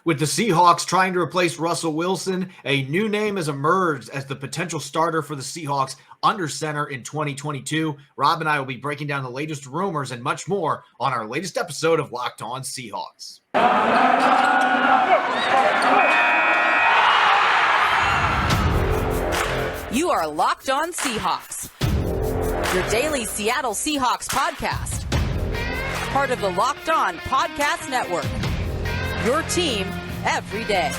With the Seahawks trying to replace Russell Wilson, a new name has emerged as the potential starter for the Seahawks under center in 2022. Rob and I will be breaking down the latest rumors and much more on our latest episode of Locked On Seahawks. You are Locked On Seahawks, your daily Seattle Seahawks podcast. Part of the Locked On Podcast Network. Your team every day.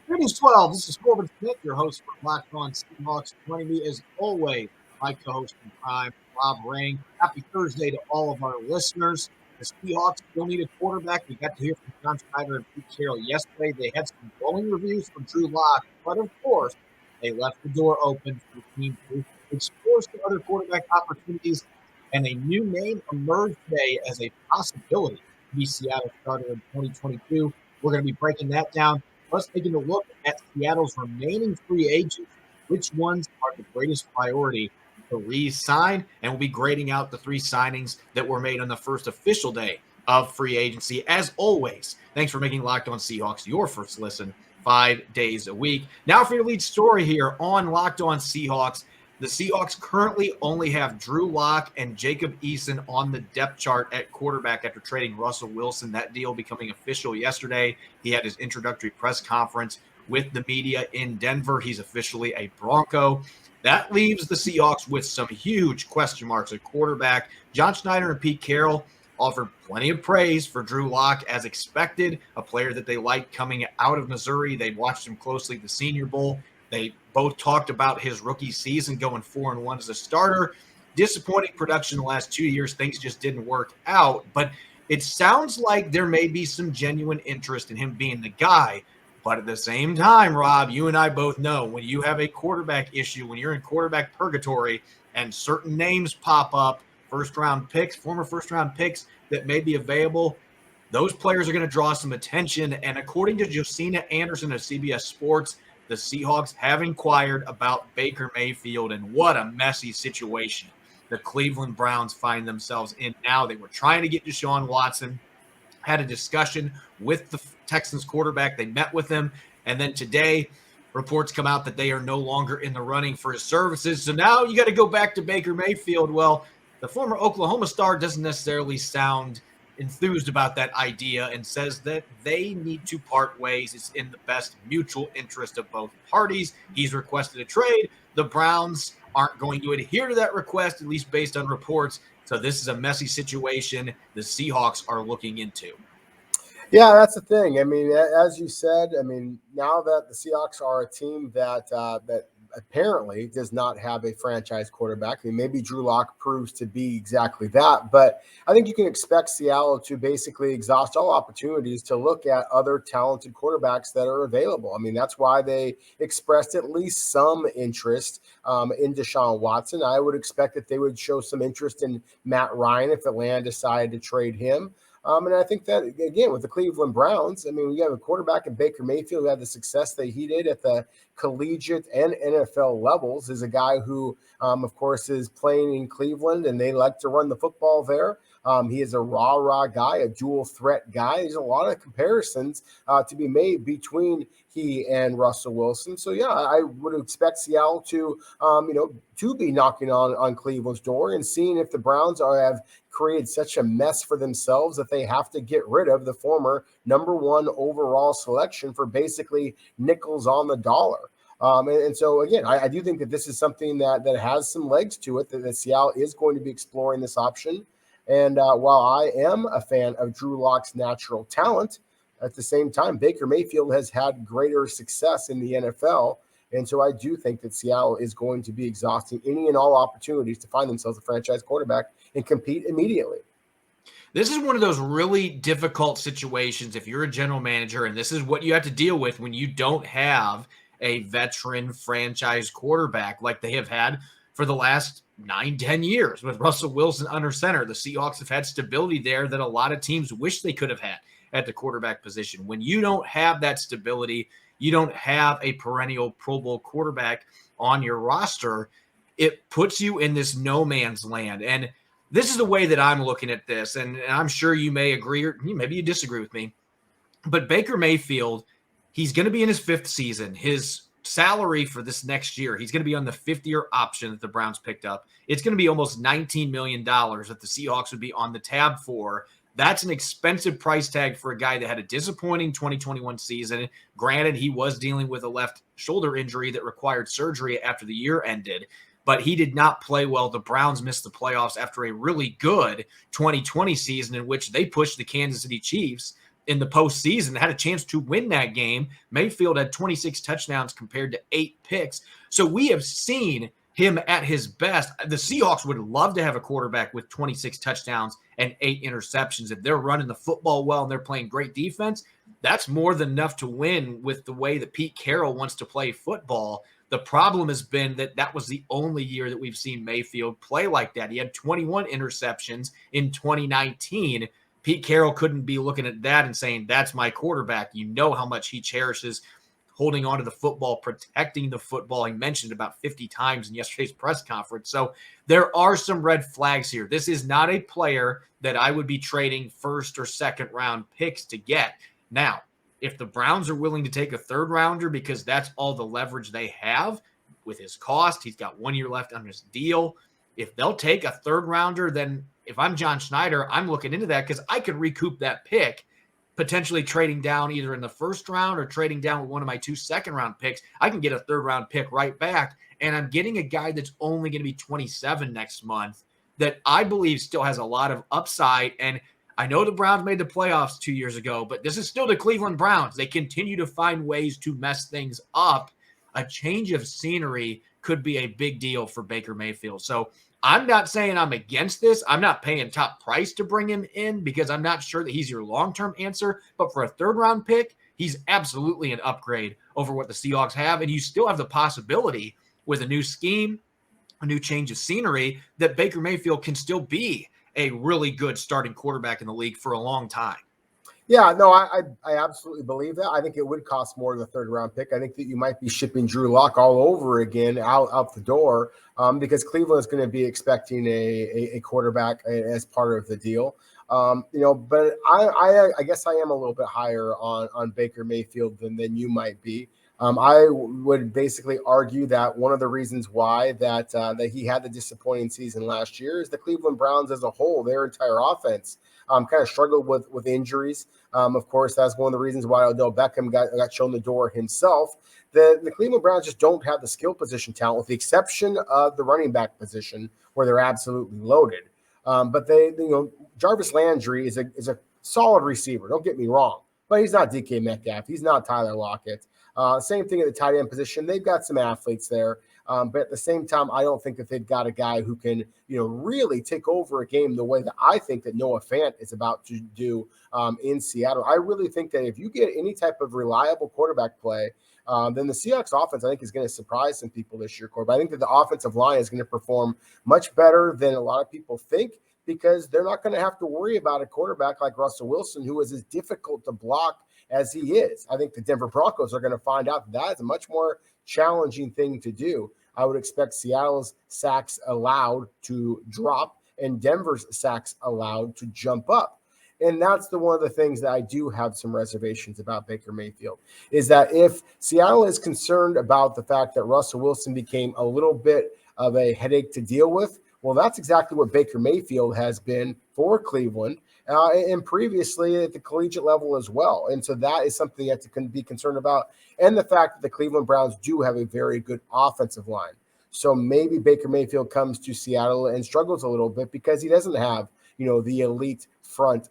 Greetings, 12. This is Corbin Smith, your host for Locked On Seahawks. Joining me as always, my co-host in crime, Rob Rain. Happy Thursday to all of our listeners. The Seahawks still need a quarterback. We got to hear from John Schneider and Pete Carroll yesterday. They had some glowing reviews from Drew Lock, but of course, they left the door open for the team to explore some other quarterback opportunities, and a new name emerged today as a possibility to be Seattle starter in 2022. We're going to be breaking that down, plus taking a look at Seattle's remaining free agents, which ones are the greatest priority to re-sign, and we'll be grading out the three signings that were made on the first official day of free agency. As always, thanks for making Locked On Seahawks your first listen 5 days a week. Now for your lead story here on Locked On Seahawks. The Seahawks currently only have Drew Lock and Jacob Eason on the depth chart at quarterback after trading Russell Wilson. That deal becoming official yesterday. He had his introductory press conference with the media in Denver. He's officially a Bronco. That leaves the Seahawks with some huge question marks at quarterback. John Schneider and Pete Carroll offered plenty of praise for Drew Lock as expected, a player that they liked coming out of Missouri. They watched him closely at the Senior Bowl. They both talked about his rookie season going 4-1 as a starter. Disappointing production the last 2 years. Things just didn't work out. But it sounds like there may be some genuine interest in him being the guy. But at the same time, Rob, you and I both know when you have a quarterback issue, when you're in quarterback purgatory and certain names pop up, first-round picks, former first-round picks that may be available, those players are going to draw some attention. And according to Josina Anderson of CBS Sports, the Seahawks have inquired about Baker Mayfield, and what a messy situation the Cleveland Browns find themselves in now. They were trying to get Deshaun Watson, had a discussion with the Texans quarterback. They met with him, and then today reports come out that they are no longer in the running for his services. So now you got to go back to Baker Mayfield. Well, the former Oklahoma star doesn't necessarily sound enthused about that idea and says that they need to part ways. It's in the best mutual interest of both parties. He's requested a trade. The Browns aren't going to adhere to that request, at least based on reports. So this is a messy situation the Seahawks are looking into. Yeah, that's the thing. I mean, as you said, I mean, now that the Seahawks are a team that apparently does not have a franchise quarterback. I mean, maybe Drew Lock proves to be exactly that, but I think you can expect Seattle to basically exhaust all opportunities to look at other talented quarterbacks that are available. I mean, that's why they expressed at least some interest in Deshaun Watson. I would expect that they would show some interest in Matt Ryan if Atlanta decided to trade him. And I think that, again, with the Cleveland Browns, I mean, we have a quarterback in Baker Mayfield who had the success that he did at the collegiate and NFL levels, is a guy who, of course, is playing in Cleveland, and they like to run the football there. He is a rah-rah guy, a dual-threat guy. There's a lot of comparisons to be made between he and Russell Wilson. So, yeah, I would expect Seattle to, to be knocking on Cleveland's door and seeing if the Browns have created such a mess for themselves that they have to get rid of the former number one overall selection for basically nickels on the dollar. And so, again, I do think that this is something that has some legs to it, that Seattle is going to be exploring this option. And while I am a fan of Drew Lock's natural talent, at the same time, Baker Mayfield has had greater success in the NFL. And so I do think that Seattle is going to be exhausting any and all opportunities to find themselves a franchise quarterback and compete immediately. This is one of those really difficult situations if you're a general manager, and this is what you have to deal with when you don't have a veteran franchise quarterback like they have had for the last 9-10 years with Russell Wilson under center. The Seahawks have had stability there that a lot of teams wish they could have had at the quarterback position. When you don't have that stability, you don't have a perennial Pro Bowl quarterback on your roster, it puts you in this no man's land. And this is the way that I'm looking at this. And I'm sure you may agree or maybe you disagree with me. But Baker Mayfield, he's going to be in his 5th season. His salary for this next year, he's going to be on the 5th-year option that the Browns picked up. It's going to be almost $19 million that the Seahawks would be on the tab for. That's an expensive price tag for a guy that had a disappointing 2021 season. Granted, he was dealing with a left shoulder injury that required surgery after the year ended, but he did not play well. The Browns missed the playoffs after a really good 2020 season in which they pushed the Kansas City Chiefs in the postseason, had a chance to win that game. Mayfield had 26 touchdowns compared to 8 picks. So we have seen him at his best. The Seahawks would love to have a quarterback with 26 touchdowns and 8 interceptions. If they're running the football well and they're playing great defense, that's more than enough to win with the way that Pete Carroll wants to play football. The problem has been that was the only year that we've seen Mayfield play like that. He had 21 interceptions in 2019. Pete Carroll couldn't be looking at that and saying, that's my quarterback. You know how much he cherishes holding on to the football, protecting the football. He mentioned about 50 times in yesterday's press conference. So there are some red flags here. This is not a player that I would be trading 1st or 2nd round picks to get. Now, if the Browns are willing to take a 3rd rounder because that's all the leverage they have with his cost, he's got 1 year left on his deal. If they'll take a 3rd rounder, then if I'm John Schneider, I'm looking into that because I could recoup that pick, potentially trading down either in the 1st round or trading down with one of my 2 second-round picks. I can get a 3rd-round pick right back, and I'm getting a guy that's only going to be 27 next month that I believe still has a lot of upside. And I know the Browns made the playoffs 2 years ago, but this is still the Cleveland Browns. They continue to find ways to mess things up. A change of scenery could be a big deal for Baker Mayfield. So I'm not saying I'm against this. I'm not paying top price to bring him in because I'm not sure that he's your long-term answer. But for a 3rd-round pick, he's absolutely an upgrade over what the Seahawks have. And you still have the possibility with a new scheme, a new change of scenery, that Baker Mayfield can still be a really good starting quarterback in the league for a long time. Yeah, no, I absolutely believe that. I think it would cost more than a 3rd-round pick. I think that you might be shipping Drew Lock all over again out the door because Cleveland is going to be expecting a quarterback as part of the deal. But I guess I am a little bit higher on Baker Mayfield than you might be. I would basically argue that one of the reasons why that he had the disappointing season last year is the Cleveland Browns as a whole, their entire offense kind of struggled with injuries. Of course, that's one of the reasons why Odell Beckham got shown the door himself. The Cleveland Browns just don't have the skill position talent, with the exception of the running back position, where they're absolutely loaded. But Jarvis Landry is a solid receiver. Don't get me wrong, but he's not DK Metcalf. He's not Tyler Lockett. Same thing at the tight end position. They've got some athletes there. But at the same time, I don't think that they've got a guy who can, really take over a game the way that I think that Noah Fant is about to do in Seattle. I really think that if you get any type of reliable quarterback play, then the Seahawks offense, I think, is going to surprise some people this year, Corbin. I think that the offensive line is going to perform much better than a lot of people think, because they're not going to have to worry about a quarterback like Russell Wilson, who is as difficult to block as he is. I think the Denver Broncos are going to find out that is a much more challenging thing to do. I would expect Seattle's sacks allowed to drop and Denver's sacks allowed to jump up. And that's one of the things that I do have some reservations about Baker Mayfield, is that if Seattle is concerned about the fact that Russell Wilson became a little bit of a headache to deal with, well, that's exactly what Baker Mayfield has been for Cleveland and previously at the collegiate level as well. And so that is something that to be concerned about. And the fact that the Cleveland Browns do have a very good offensive line. So maybe Baker Mayfield comes to Seattle and struggles a little bit because he doesn't have, the elite front,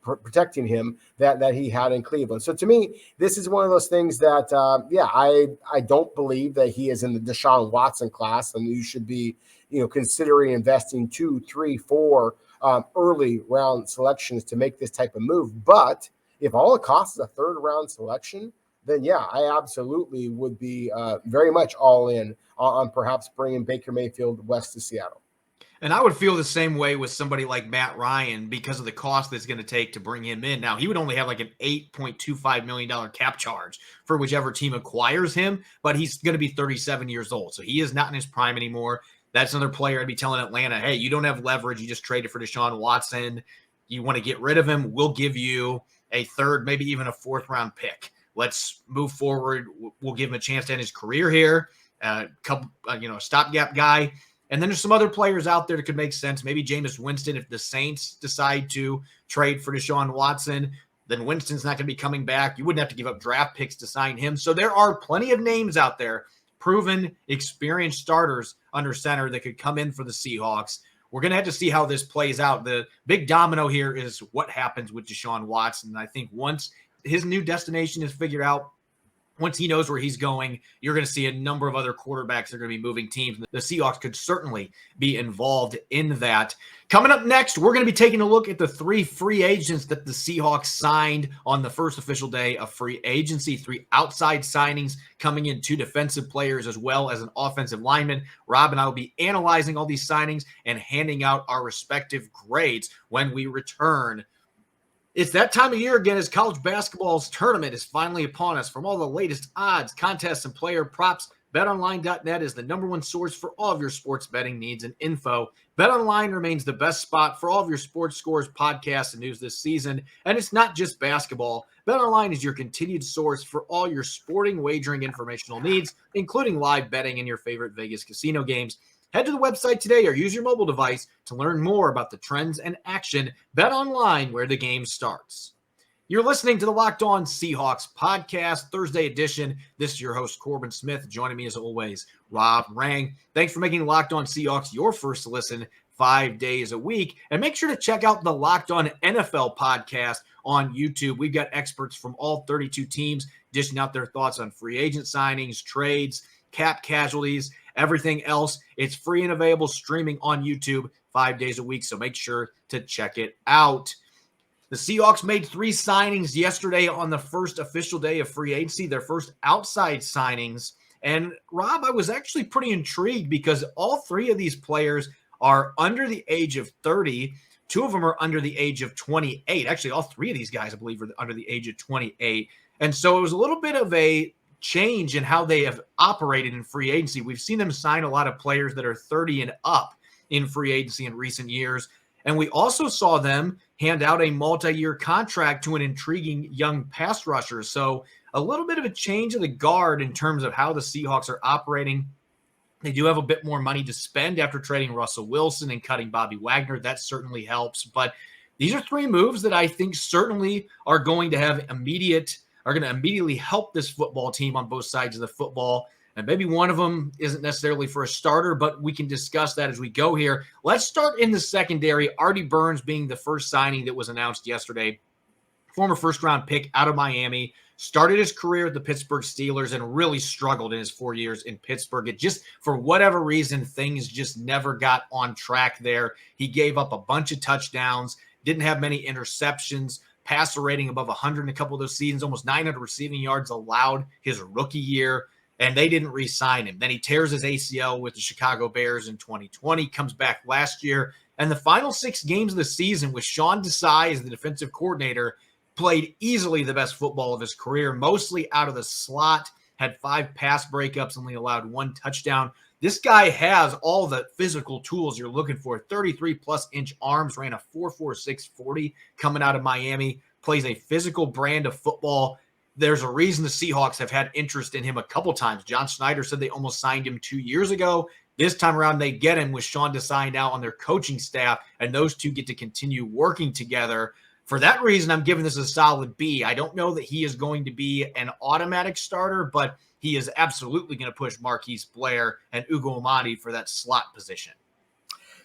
protecting him that he had in Cleveland. So to me, this is one of those things that, I don't believe that he is in the Deshaun Watson class, and you should be, considering investing 2, 3, 4 early round selections to make this type of move. But if all it costs is a 3rd round selection, then yeah, I absolutely would be very much all in on perhaps bringing Baker Mayfield west to Seattle. And I would feel the same way with somebody like Matt Ryan because of the cost that's going to take to bring him in. Now, he would only have like an $8.25 million cap charge for whichever team acquires him, but he's going to be 37 years old. So he is not in his prime anymore. That's another player I'd be telling Atlanta, hey, you don't have leverage. You just traded for Deshaun Watson. You want to get rid of him? We'll give you a third, maybe even a fourth round pick. Let's move forward. We'll give him a chance to end his career here. A stopgap guy. And then there's some other players out there that could make sense. Maybe Jameis Winston, if the Saints decide to trade for Deshaun Watson, then Winston's not going to be coming back. You wouldn't have to give up draft picks to sign him. So there are plenty of names out there, proven, experienced starters under center that could come in for the Seahawks. We're going to have to see how this plays out. The big domino here is what happens with Deshaun Watson. And I think once his new destination is figured out, once he knows where he's going, you're going to see a number of other quarterbacks that are going to be moving teams. The Seahawks could certainly be involved in that. Coming up next, we're going to be taking a look at the 3 free agents that the Seahawks signed on the first official day of free agency. 3 outside signings coming in, 2 defensive players as well as an offensive lineman. Rob and I will be analyzing all these signings and handing out our respective grades when we return. It's that time of year again as college basketball's tournament is finally upon us. From all the latest odds, contests, and player props, BetOnline.net is the #1 source for all of your sports betting needs and info. BetOnline remains the best spot for all of your sports scores, podcasts, and news this season. And it's not just basketball. BetOnline is your continued source for all your sporting wagering informational needs, including live betting and your favorite Vegas casino games. Head to the website today or use your mobile device to learn more about the trends and action. Bet online where the game starts. You're listening to the Locked On Seahawks podcast, Thursday edition. This is your host, Corbin Smith. Joining me as always, Rob Rang. Thanks for making Locked On Seahawks your first listen 5 days a week. And make sure to check out the Locked On NFL podcast on YouTube. We've got experts from all 32 teams dishing out their thoughts on free agent signings, trades, cap casualties, everything else. It's free and available streaming on YouTube 5 days a week, so make sure to check it out. The Seahawks made 3 signings yesterday on the first official day of free agency, their first outside signings. And Rob, I was actually pretty intrigued because all 3 of these players are under the age of 30. 2 of them are under the age of 28. Actually, all 3 of these guys, I believe, are under the age of 28. And so it was a little bit of a change in how they have operated in free agency. We've seen them sign a lot of players that are 30 and up in free agency in recent years. And we also saw them hand out a multi-year contract to an intriguing young pass rusher. So a little bit of a change of the guard in terms of how the Seahawks are operating. They do have a bit more money to spend after trading Russell Wilson and cutting Bobby Wagner. That certainly helps. But these are 3 moves that I think certainly are going to immediately help this football team on both sides of the football. And maybe one of them isn't necessarily for a starter, but we can discuss that as we go here. Let's start in the secondary. Artie Burns being the first signing that was announced yesterday. Former first-round pick out of Miami. Started his career at the Pittsburgh Steelers and really struggled in his 4 years in Pittsburgh. It just, for whatever reason, things just never got on track there. He gave up a bunch of touchdowns, didn't have many interceptions, passer rating above 100 in a couple of those seasons, almost 900 receiving yards allowed his rookie year, and they didn't re-sign him. Then he tears his ACL with the Chicago Bears in 2020, comes back last year, and the final 6 games of the season with Sean Desai as the defensive coordinator, played easily the best football of his career, mostly out of the slot, had 5 pass breakups, only allowed 1 touchdown. This guy has all the physical tools you're looking for. 33-plus inch arms, ran a 4.46 40 coming out of Miami, plays a physical brand of football. There's a reason the Seahawks have had interest in him a couple times. John Schneider said they almost signed him 2 years ago. This time around, they get him with Sean Desai now on their coaching staff, and those 2 get to continue working together. For that reason, I'm giving this a solid B. I don't know that he is going to be an automatic starter, but he is absolutely going to push Marquise Blair and Ugo Amadi for that slot position.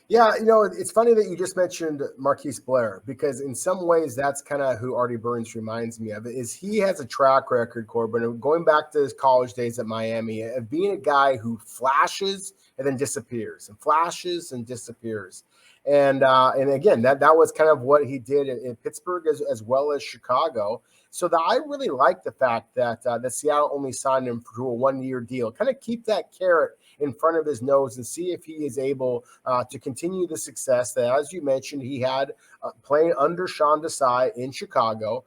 Yeah, it's funny that you just mentioned Marquise Blair, because in some ways that's kind of who Artie Burns reminds me of. Is he has a track record, Corbin, going back to his college days at Miami, of being a guy who flashes and then disappears, and flashes and disappears. And again, that was kind of what he did in Pittsburgh as well as Chicago. So I really like the fact that Seattle only signed him to a 1-year deal. Kind of keep that carrot in front of his nose and see if he is able to continue the success that, as you mentioned, he had playing under Sean Desai in Chicago.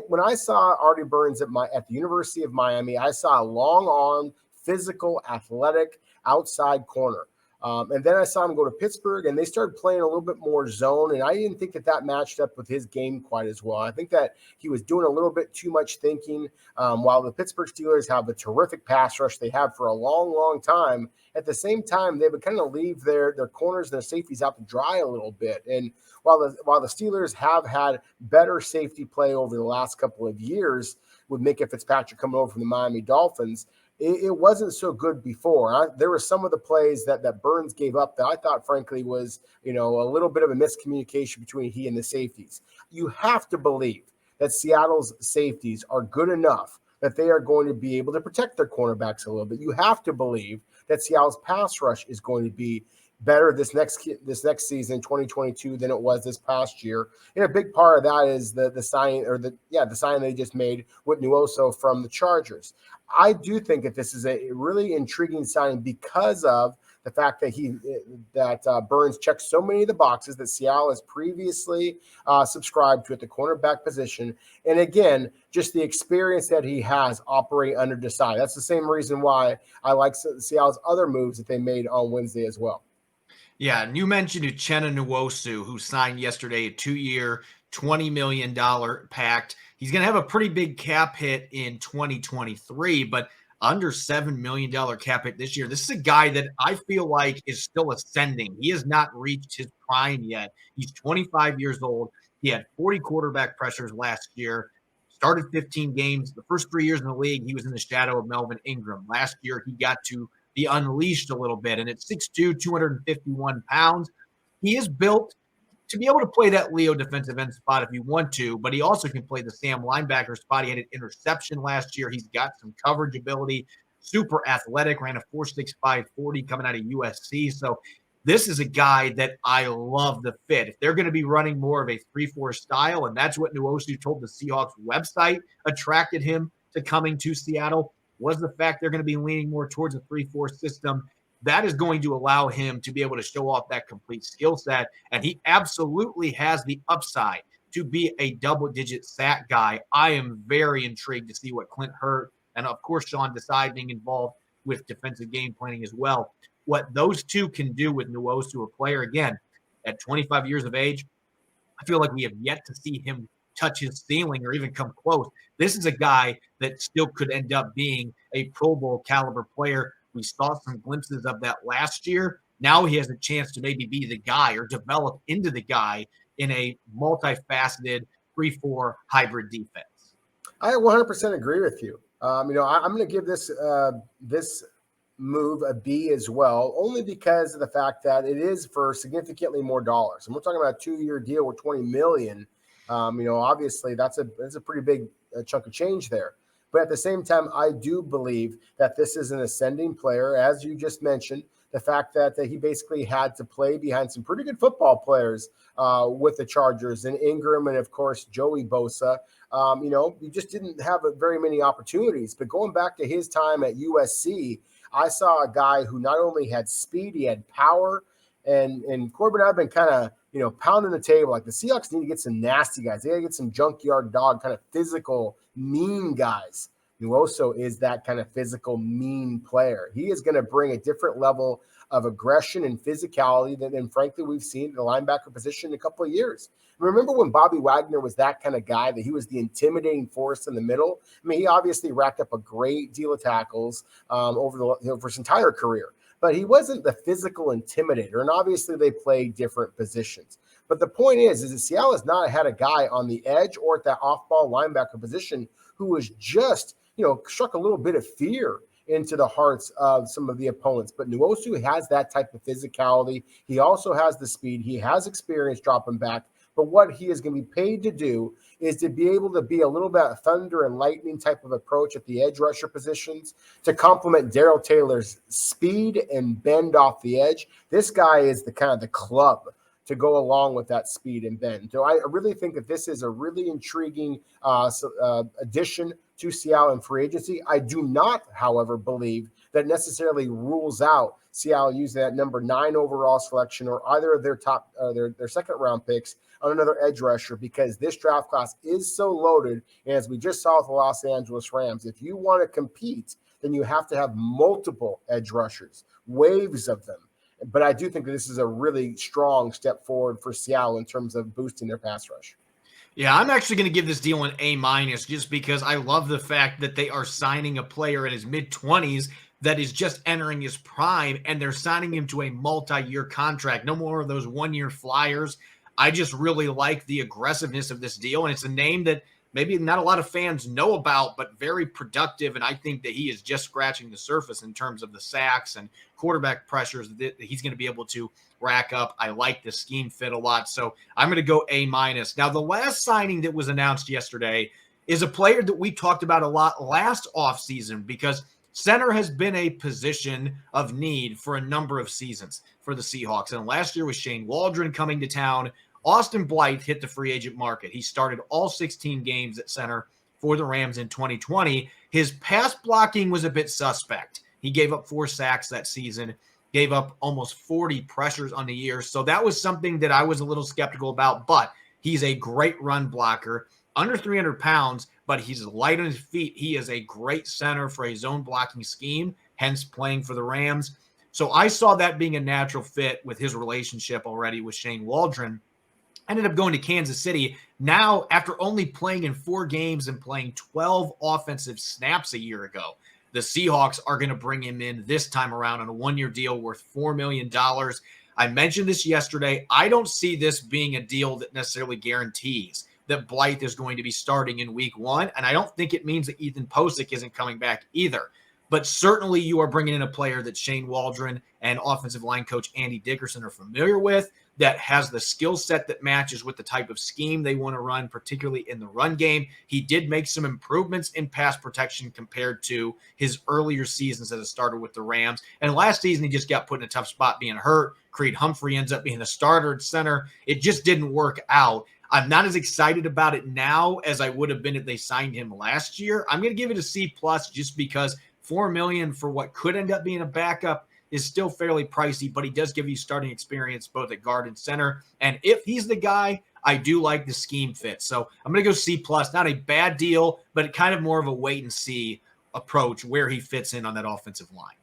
When I saw Artie Burns at the University of Miami, I saw a long-armed, physical, athletic outside corner. And then I saw him go to Pittsburgh, and they started playing a little bit more zone, and I didn't think that matched up with his game quite as well. I think that he was doing a little bit too much thinking. While the Pittsburgh Steelers have a terrific pass rush they have for a long, long time, at the same time, they would kind of leave their corners and their safeties out to dry a little bit. And while the Steelers have had better safety play over the last couple of years with Micah Fitzpatrick coming over from the Miami Dolphins, it wasn't so good before. There were some of the plays that Burns gave up that I thought, frankly, was a little bit of a miscommunication between he and the safeties. You have to believe that Seattle's safeties are good enough that they are going to be able to protect their cornerbacks a little bit. You have to believe that Seattle's pass rush is going to be better this next season, 2022, than it was this past year. And a big part of that is the sign they just made with Nwosu from the Chargers. I do think that this is a really intriguing signing because of the fact that Burns checked so many of the boxes that Seattle has previously subscribed to at the cornerback position. And again, just the experience that he has operating under Desai. That's the same reason why I like Seattle's other moves that they made on Wednesday as well. Yeah, and you mentioned Uchenna Nwosu, who signed yesterday a 2-year, $20 million pact. He's going to have a pretty big cap hit in 2023, but under $7 million cap hit this year. This is a guy that I feel like is still ascending. He has not reached his prime yet. He's 25 years old. He had 40 quarterback pressures last year, started 15 games. The first 3 years in the league, he was in the shadow of Melvin Ingram. Last year, he got to be unleashed a little bit. And at 6'2", 251 pounds, he is built to be able to play that Leo defensive end spot if you want to, but he also can play the Sam linebacker spot. He had an interception last year. He's got some coverage ability, super athletic, ran a 4.65 40 coming out of USC. So this is a guy that I love the fit. If they're going to be running more of a 3-4 style, and that's what Nwosu told the Seahawks website attracted him to coming to Seattle, was the fact they're going to be leaning more towards a 3-4 system. That is going to allow him to be able to show off that complete skill set. And he absolutely has the upside to be a double-digit sack guy. I am very intrigued to see what Clint Hurt and, of course, Sean Desai being involved with defensive game planning as well, what those two can do with Nwosu, a player, again, at 25 years of age. I feel like we have yet to see him touch his ceiling or even come close. This is a guy that still could end up being a Pro Bowl caliber player. We saw some glimpses of that last year. Now he has a chance to maybe be the guy or develop into the guy in a multifaceted 3-4 hybrid defense. I 100% agree with you. I'm going to give this move a B as well, only because of the fact that it is for significantly more dollars. And we're talking about a 2-year deal with $20 million. Obviously that's a pretty big chunk of change there. But at the same time, I do believe that this is an ascending player, as you just mentioned, the fact that he basically had to play behind some pretty good football players with the Chargers and Ingram and, of course, Joey Bosa. He just didn't have very many opportunities. But going back to his time at USC, I saw a guy who not only had speed, he had power. And Corbin, I've been kind of, pounding the table. Like the Seahawks need to get some nasty guys. They got to get some junkyard dog kind of physical, mean guys. Nwosu is that kind of physical, mean player. He is going to bring a different level of aggression and physicality than frankly, we've seen in the linebacker position in a couple of years. Remember when Bobby Wagner was that kind of guy, that he was the intimidating force in the middle? I mean, he obviously racked up a great deal of tackles over his entire career. But he wasn't the physical intimidator, and obviously they play different positions. But the point is that Seattle has not had a guy on the edge or at that off-ball linebacker position who was just, struck a little bit of fear into the hearts of some of the opponents. But Nwosu has that type of physicality. He also has the speed. He has experience dropping back. But what he is going to be paid to do is to be able to be a little bit thunder and lightning type of approach at the edge rusher positions to complement Darrell Taylor's speed and bend off the edge. This guy is the kind of the club to go along with that speed and bend. So I really think that this is a really intriguing addition to Seattle in free agency. I do not, however, believe that necessarily rules out Seattle using that number 9 overall selection or either of their top their second round picks on another edge rusher, because this draft class is so loaded. And as we just saw with the Los Angeles Rams, if you want to compete, then you have to have multiple edge rushers, waves of them. But I do think that this is a really strong step forward for Seattle in terms of boosting their pass rush. Yeah, I'm actually going to give this deal an A- just because I love the fact that they are signing a player in his mid-20s that is just entering his prime, and they're signing him to a multi-year contract. No more of those one-year flyers. I just really like the aggressiveness of this deal, and it's a name that maybe not a lot of fans know about, but very productive, and I think that he is just scratching the surface in terms of the sacks and quarterback pressures that he's going to be able to rack up. I like the scheme fit a lot, so I'm going to go A-. Now, the last signing that was announced yesterday is a player that we talked about a lot last offseason, because center has been a position of need for a number of seasons for the Seahawks. And last year with Shane Waldron coming to town, Austin Blythe hit the free agent market. He started all 16 games at center for the Rams in 2020. His pass blocking was a bit suspect. He gave up 4 sacks that season, gave up almost 40 pressures on the year. So that was something that I was a little skeptical about, but he's a great run blocker, under 300 pounds, but he's light on his feet. He is a great center for a zone blocking scheme, hence playing for the Rams. So I saw that being a natural fit with his relationship already with Shane Waldron. Ended up going to Kansas City. Now, after only playing in 4 games and playing 12 offensive snaps a year ago, the Seahawks are going to bring him in this time around on a 1-year deal worth $4 million. I mentioned this yesterday. I don't see this being a deal that necessarily guarantees that Blythe is going to be starting in week 1, and I don't think it means that Ethan Posick isn't coming back either. But certainly you are bringing in a player that Shane Waldron and offensive line coach Andy Dickerson are familiar with, that has the skill set that matches with the type of scheme they want to run, particularly in the run game. He did make some improvements in pass protection compared to his earlier seasons as a starter with the Rams. And last season, he just got put in a tough spot being hurt. Creed Humphrey ends up being a starter at center. It just didn't work out. I'm not as excited about it now as I would have been if they signed him last year. I'm going to give it a C+ just because $4 million for what could end up being a backup is still fairly pricey, but he does give you starting experience both at guard and center. And if he's the guy, I do like the scheme fit. So I'm going to go C+. Not a bad deal, but kind of more of a wait and see approach where he fits in on that offensive line.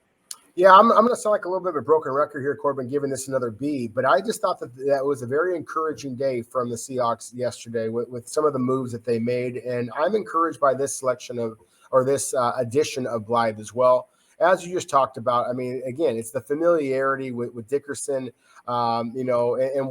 Yeah, I'm going to sound like a little bit of a broken record here, Corbin, giving this another B, but I just thought that was a very encouraging day from the Seahawks yesterday with some of the moves that they made. And I'm encouraged by this addition of Blythe as well. As you just talked about, I mean, again, it's the familiarity with Dickerson, and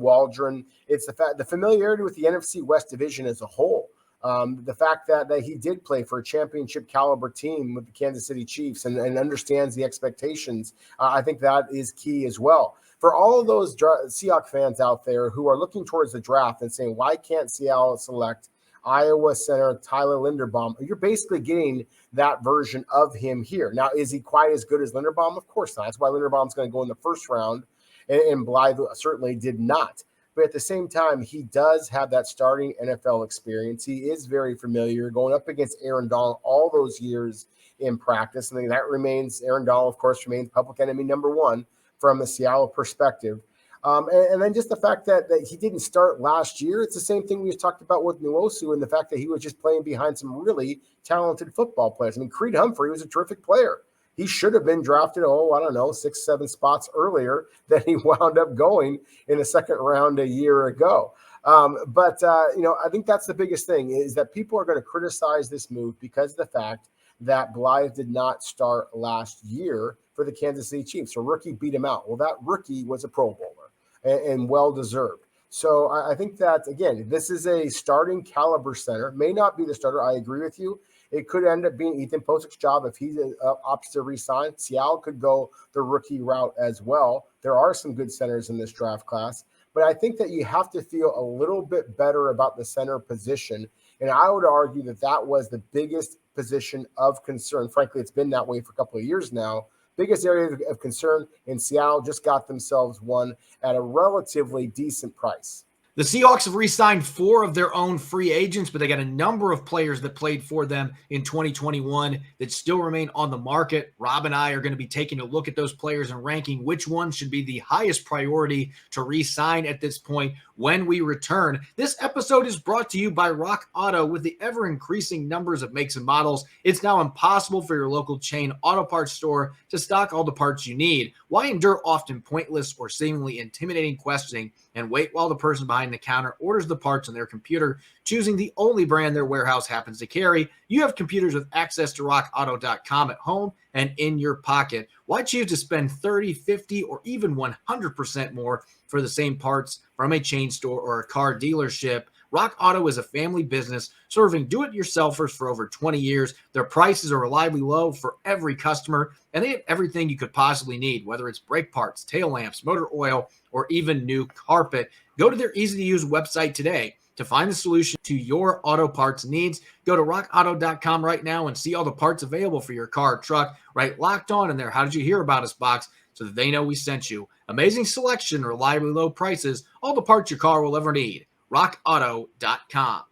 Waldron. It's the familiarity with the NFC West division as a whole. The fact that he did play for a championship caliber team with the Kansas City Chiefs and understands the expectations, I think that is key as well. For all of those Seahawks fans out there who are looking towards the draft and saying, why can't Seattle select Iowa center Tyler Linderbaum? You're basically getting that version of him here. Now, is he quite as good as Linderbaum? Of course not. That's why Linderbaum's going to go in the first round, and Blythe certainly did not. But at the same time, he does have that starting NFL experience. He is very familiar going up against Aaron Donald all those years in practice. And that remains, Aaron Donald, of course, remains public enemy number 1 from the Seattle perspective. And then just the fact that he didn't start last year, it's the same thing we just talked about with Nwosu and the fact that he was just playing behind some really talented football players. I mean, Creed Humphrey was a terrific player. He should have been drafted, 6, 7 spots earlier than he wound up going in the second round a year ago. But I think that's the biggest thing is that people are going to criticize this move because of the fact that Blythe did not start last year for the Kansas City Chiefs. A rookie beat him out. Well, that rookie was a Pro Bowler and well-deserved. So I think that, again, this is a starting caliber center. May not be the starter. I agree with you. It could end up being Ethan Posick's job if he opts to resign. Seattle could go the rookie route as well. There are some good centers in this draft class. But I think that you have to feel a little bit better about the center position. And I would argue that was the biggest position of concern. Frankly, it's been that way for a couple of years now. Biggest area of concern, in Seattle just got themselves one at a relatively decent price. The Seahawks have re-signed 4 of their own free agents, but they got a number of players that played for them in 2021 that still remain on the market. Rob and I are going to be taking a look at those players and ranking which ones should be the highest priority to re-sign at this point when we return. This episode is brought to you by Rock Auto. With the ever-increasing numbers of makes and models, it's now impossible for your local chain auto parts store to stock all the parts you need. Why endure often pointless or seemingly intimidating questioning and wait while the person behind the counter orders the parts on their computer, choosing the only brand their warehouse happens to carry? You have computers with access to rockauto.com at home and in your pocket. Why choose to spend 30, 50, or even 100% more for the same parts from a chain store or a car dealership? Rock Auto is a family business serving do-it-yourselfers for over 20 years. Their prices are reliably low for every customer, and they have everything you could possibly need, whether it's brake parts, tail lamps, motor oil, or even new carpet. Go to their easy-to-use website today to find the solution to your auto parts needs. Go to rockauto.com right now and see all the parts available for your car or truck. Right, Locked On in there. How did you hear about us box so that they know we sent you. Amazing selection, reliably low prices, all the parts your car will ever need. rockauto.com.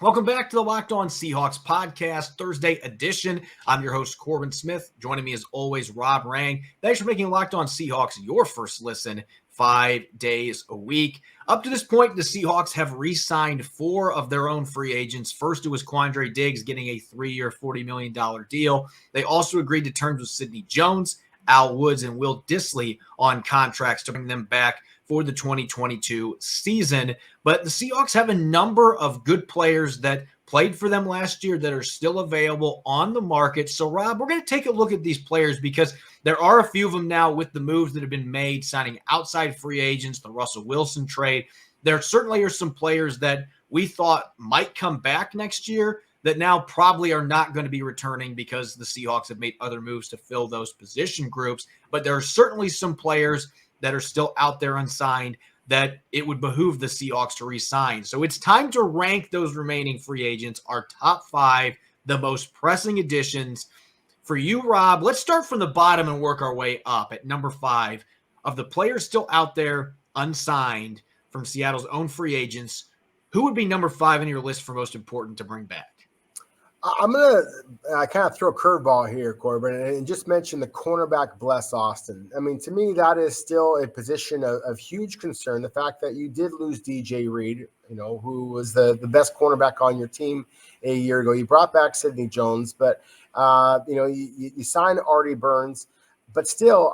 Welcome back to the Locked On Seahawks podcast, Thursday edition. I'm your host, Corbin Smith. Joining me as always, Rob Rang. Thanks for making Locked On Seahawks your first listen 5 days a week. Up to this point, the Seahawks have re-signed 4 of their own free agents. First, it was Quandre Diggs getting a 3-year, $40 million deal. They also agreed to terms with Sidney Jones, Al Woods, and Will Dissly on contracts to bring them back for the 2022 season. But the Seahawks have a number of good players that played for them last year that are still available on the market. So, Rob, we're going to take a look at these players because there are a few of them now with the moves that have been made, signing outside free agents, the Russell Wilson trade. There certainly are some players that we thought might come back next year that now probably are not going to be returning because the Seahawks have made other moves to fill those position groups. But there are certainly some players that are still out there unsigned that it would behoove the Seahawks to re-sign. So it's time to rank those remaining free agents, our top 5, the most pressing additions. For you, Rob, let's start from the bottom and work our way up at number 5. Of the players still out there unsigned from Seattle's own free agents, who would be number 5 in your list for most important to bring back? I'm going to kind of throw a curveball here, Corbin, and just mention the cornerback Bless Austin. I mean, to me, that is still a position of huge concern. The fact that you did lose DJ Reed, who was the best cornerback on your team a year ago. You brought back Sidney Jones, but, you signed Artie Burns. But still,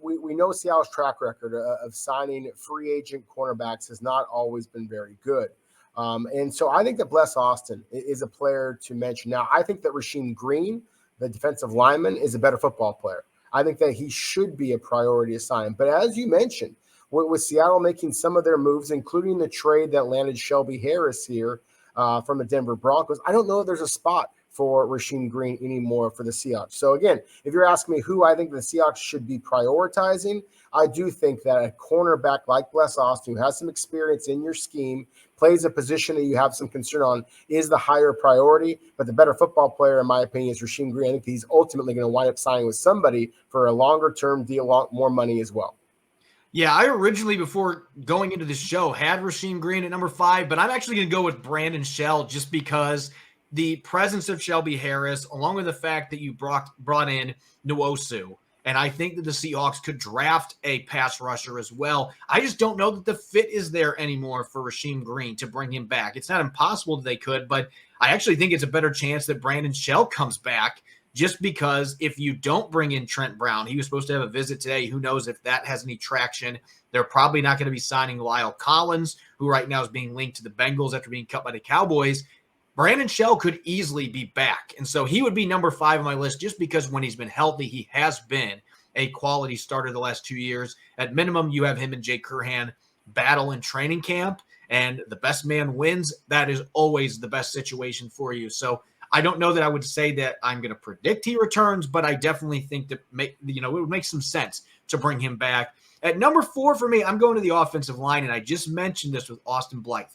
we know Seattle's track record of signing free agent cornerbacks has not always been very good. And so I think that Bless Austin is a player to mention. Now, I think that Rasheem Green, the defensive lineman, is a better football player. I think that he should be a priority to sign. But as you mentioned, with Seattle making some of their moves, including the trade that landed Shelby Harris here from the Denver Broncos, I don't know if there's a spot for Rasheem Green anymore for the Seahawks. So again, if you're asking me who I think the Seahawks should be prioritizing, I do think that a cornerback like Bless Austin, who has some experience in your scheme, plays a position that you have some concern on, is the higher priority. But the better football player, in my opinion, is Rasheem Green. I think he's ultimately going to wind up signing with somebody for a longer-term deal, more money as well. Yeah, I originally, before going into this show, had Rasheem Green at number 5, but I'm actually going to go with Brandon Shell just because the presence of Shelby Harris, along with the fact that you brought in Nwosu, and I think that the Seahawks could draft a pass rusher as well. I just don't know that the fit is there anymore for Rasheem Green to bring him back. It's not impossible that they could, but I actually think it's a better chance that Brandon Shell comes back just because if you don't bring in Trent Brown, he was supposed to have a visit today. Who knows if that has any traction. They're probably not going to be signing Lyle Collins, who right now is being linked to the Bengals after being cut by the Cowboys. Brandon Shell could easily be back. And so he would be number 5 on my list just because when he's been healthy, he has been a quality starter the last 2 years. At minimum, you have him and Jay Curhan battle in training camp, and the best man wins. That is always the best situation for you. So I don't know that I would say that I'm going to predict he returns, but I definitely think that it would make some sense to bring him back. At number 4 for me, I'm going to the offensive line, and I just mentioned this with Austin Blythe.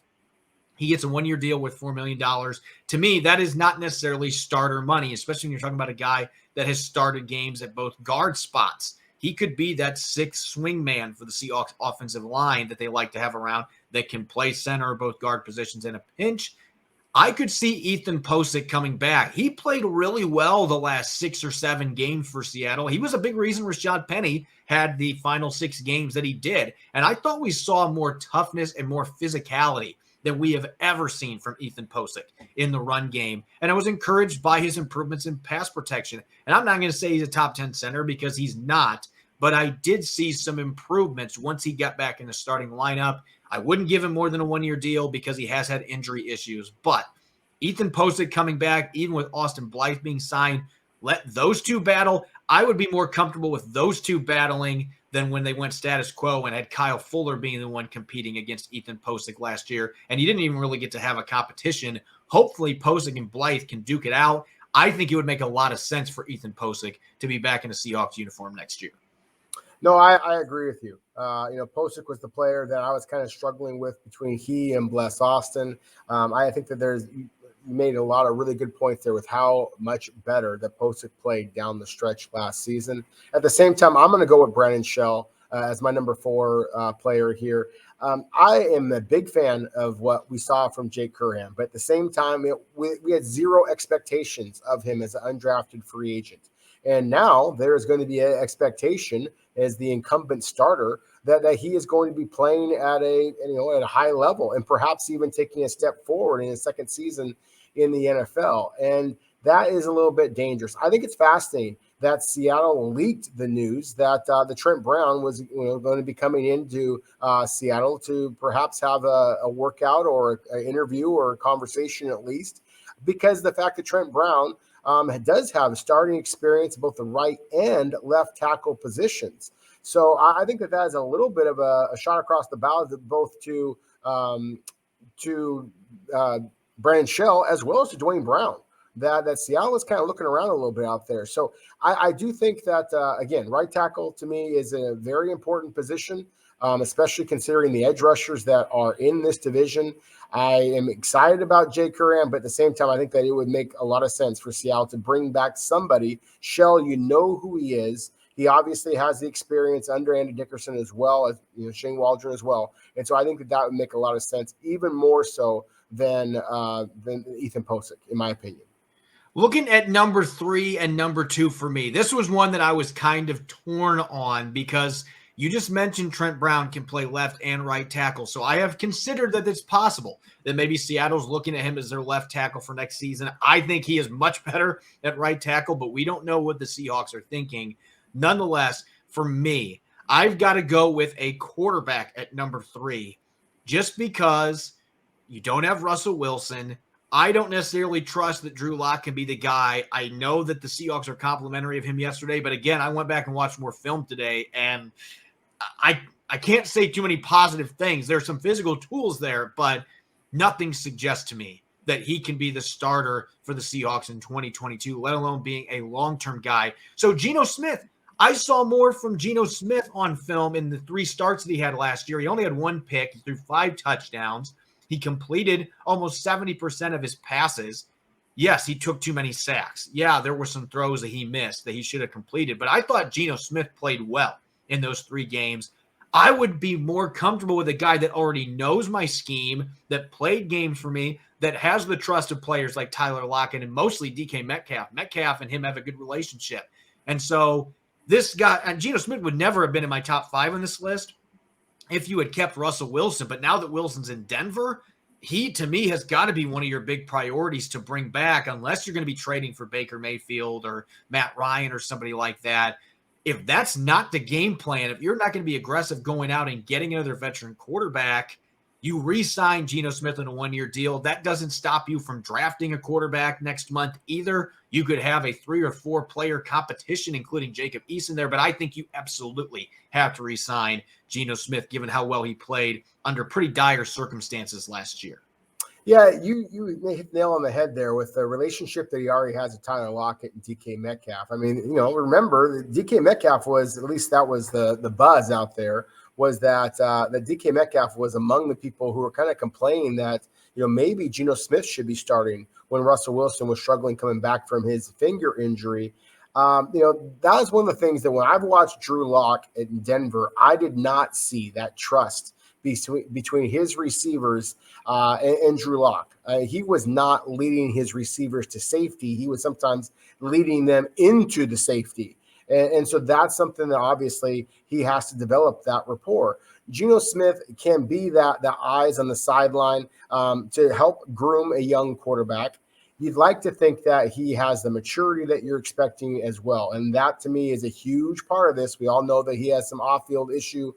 He gets a 1-year deal with $4 million. To me, that is not necessarily starter money, especially when you're talking about a guy that has started games at both guard spots he could be that sixth swing man for the Seahawks offensive line that they like to have around that can play center or both guard positions in a pinch. I could see Ethan Posick coming back. He played really well the last 6 or 7 games for Seattle. He was a big reason Rashad Penny had the final 6 games that he did. And I thought we saw more toughness and more physicality than we have ever seen from Ethan Posick in the run game. And I was encouraged by his improvements in pass protection. And I'm not going to say he's a top 10 center because he's not, but I did see some improvements once he got back in the starting lineup. I wouldn't give him more than a 1-year deal because he has had injury issues. But Ethan Posick coming back, even with Austin Blythe being signed, let those two battle. I would be more comfortable with those two battling than when they went status quo and had Kyle Fuller being the one competing against Ethan Posick last year. And he didn't even really get to have a competition. Hopefully Posick and Blythe can duke it out. I think it would make a lot of sense for Ethan Posick to be back in a Seahawks uniform next year. No, I agree with you. Posick was the player that I was kind of struggling with between he and Bless Austin. I think that you made a lot of really good points there with how much better that Posick played down the stretch last season. At the same time, I'm going to go with Brandon Shell as my number 4 player here. I am a big fan of what we saw from Jake Curran, but at the same time, we had zero expectations of him as an undrafted free agent. And now there is going to be an expectation as the incumbent starter that he is going to be playing at a high level and perhaps even taking a step forward in his second season in the NFL. And that is a little bit dangerous. I think it's fascinating that Seattle leaked the news that the Trent Brown was going to be coming into Seattle to perhaps have a workout or an interview or a conversation at least, because the fact that Trent Brown does have starting experience at both the right and left tackle positions. So I think that is a little bit of a shot across the bow both to Brandon Shell as well as to Dwayne Brown, that Seattle is kind of looking around a little bit out there. So I do think that, again, right tackle to me is a very important position, especially considering the edge rushers that are in this division. I am excited about Jake Curran, but at the same time, I think that it would make a lot of sense for Seattle to bring back somebody. Shell, you know who he is. He obviously has the experience under Andy Dickerson as well as Shane Waldron as well. And so I think that would make a lot of sense, even more so than Ethan Posick, in my opinion. Looking at number 3 and number 2 for me, this was one that I was kind of torn on because you just mentioned Trent Brown can play left and right tackle. So I have considered that it's possible that maybe Seattle's looking at him as their left tackle for next season. I think he is much better at right tackle, but we don't know what the Seahawks are thinking. Nonetheless, for me, I've got to go with a quarterback at number 3 just because you don't have Russell Wilson. I don't necessarily trust that Drew Lock can be the guy. I know that the Seahawks are complimentary of him yesterday, but again, I went back and watched more film today, and I can't say too many positive things. There's some physical tools there, but nothing suggests to me that he can be the starter for the Seahawks in 2022, let alone being a long-term guy. So Geno Smith, I saw more from Geno Smith on film in the 3 starts that he had last year. He only had 1 pick. He threw 5 touchdowns. He completed almost 70% of his passes. Yes, he took too many sacks. Yeah, there were some throws that he missed that he should have completed. But I thought Geno Smith played well in those 3 games. I would be more comfortable with a guy that already knows my scheme, that played games for me, that has the trust of players like Tyler Lockett and mostly DK Metcalf. Metcalf and him have a good relationship. And so this guy, and Geno Smith would never have been in my top 5 on this list if you had kept Russell Wilson. But now that Wilson's in Denver, he, to me, has got to be one of your big priorities to bring back, unless you're going to be trading for Baker Mayfield or Matt Ryan or somebody like that. If that's not the game plan, if you're not going to be aggressive going out and getting another veteran quarterback, you re-sign Geno Smith in a 1-year deal. That doesn't stop you from drafting a quarterback next month either. You could have a 3 or 4 player competition, including Jacob Eason there, but I think you absolutely have to re-sign Geno Smith, given how well he played under pretty dire circumstances last year. Yeah, you hit the nail on the head there with the relationship that he already has with Tyler Lockett and DK Metcalf. I mean, remember, DK Metcalf was, at least that was the buzz out there, was that DK Metcalf was among the people who were kind of complaining that, maybe Geno Smith should be starting when Russell Wilson was struggling coming back from his finger injury. That is one of the things that when I've watched Drew Lock in Denver, I did not see that trust between his receivers and Drew Lock. He was not leading his receivers to safety. He was sometimes leading them into the safety. And so that's something that obviously he has to develop that rapport. Geno Smith can be the eyes on the sideline to help groom a young quarterback. You'd like to think that he has the maturity that you're expecting as well. And that, to me, is a huge part of this. We all know that he has some off-field issue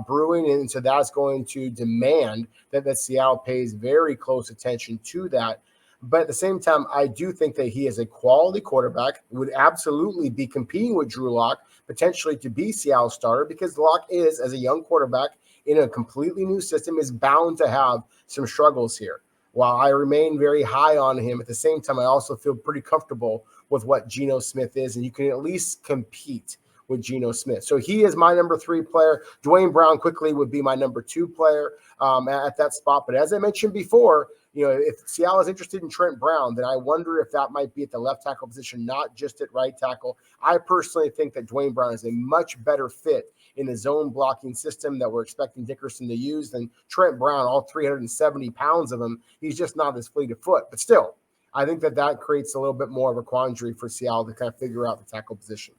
brewing, and so that's going to demand that Seattle pays very close attention to that. But at the same time, I do think that he is a quality quarterback, would absolutely be competing with Drew Lock, potentially to be Seattle's starter, because Lock is, as a young quarterback in a completely new system, is bound to have some struggles here. While I remain very high on him, at the same time, I also feel pretty comfortable with what Geno Smith is, and you can at least compete with Geno Smith. So he is my number 3 player. Dwayne Brown quickly would be my number 2 player at that spot. But as I mentioned before, if Seattle is interested in Trent Brown, then I wonder if that might be at the left tackle position, not just at right tackle. I personally think that Dwayne Brown is a much better fit in the zone blocking system that we're expecting Dickerson to use than Trent Brown, all 370 pounds of him. He's just not as fleet of foot. But still, I think that creates a little bit more of a quandary for Seattle to kind of figure out the tackle position.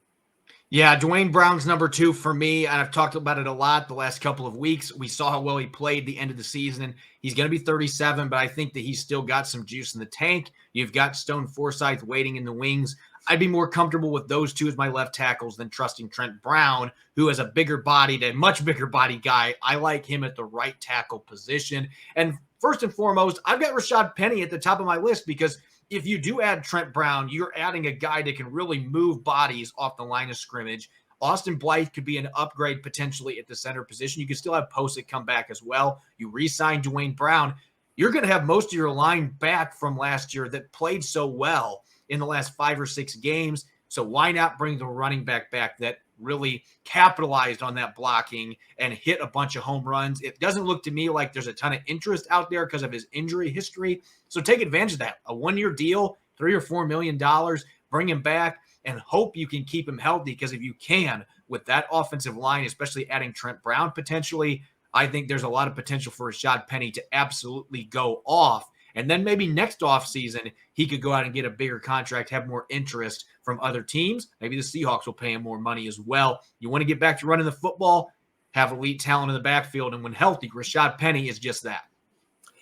Yeah, Dwayne Brown's number 2 for me, and I've talked about it a lot the last couple of weeks. We saw how well he played the end of the season. He's going to be 37, but I think that he's still got some juice in the tank. You've got Stone Forsythe waiting in the wings. I'd be more comfortable with those 2 as my left tackles than trusting Trent Brown, who is a much bigger body guy. I like him at the right tackle position. And first and foremost, I've got Rashad Penny at the top of my list because if you do add Trent Brown, you're adding a guy that can really move bodies off the line of scrimmage. Austin Blythe could be an upgrade potentially at the center position. You can still have Posick come back as well. You re-sign Dwayne Brown. You're going to have most of your line back from last year that played so well in the last 5 or 6 games. So why not bring the running back that really capitalized on that blocking and hit a bunch of home runs? It doesn't look to me like there's a ton of interest out there because of his injury history. So take advantage of that. A 1-year deal, $3 or $4 million, bring him back and hope you can keep him healthy, because if you can, with that offensive line, especially adding Trent Brown potentially, I think there's a lot of potential for Rashad Penny to absolutely go off. And then maybe next offseason, he could go out and get a bigger contract, have more interest from other teams. Maybe the Seahawks will pay him more money as well. You want to get back to running the football, have elite talent in the backfield, and when healthy, Rashad Penny is just that.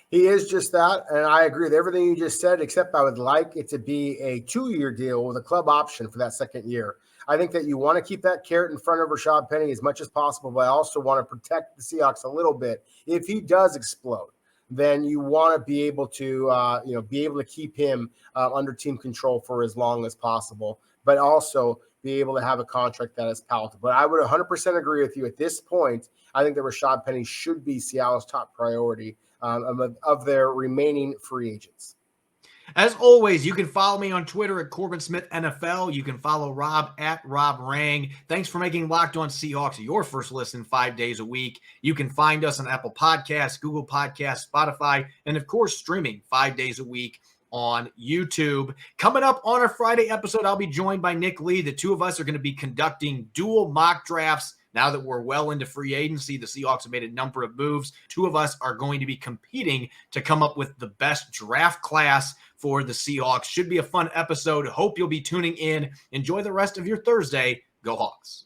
He is just that, and I agree with everything you just said, except I would like it to be a 2-year deal with a club option for that second year. I think that you want to keep that carrot in front of Rashad Penny as much as possible, but I also want to protect the Seahawks a little bit. If he does explode, then you want to be able to keep him under team control for as long as possible, but also be able to have a contract that is palatable. But I would 100% agree with you at this point. I think that Rashad Penny should be Seattle's top priority of their remaining free agents. As always, you can follow me on Twitter at Corbin Smith NFL. You can follow Rob at Rob Rang. Thanks for making Locked On Seahawks your first listen 5 days a week. You can find us on Apple Podcasts, Google Podcasts, Spotify, and of course, streaming 5 days a week on YouTube. Coming up on our Friday episode, I'll be joined by Nick Lee. The 2 of us are going to be conducting dual mock drafts. Now that we're well into free agency, the Seahawks have made a number of moves. 2 of us are going to be competing to come up with the best draft class for the Seahawks. Should be a fun episode. Hope you'll be tuning in. Enjoy the rest of your Thursday. Go Hawks.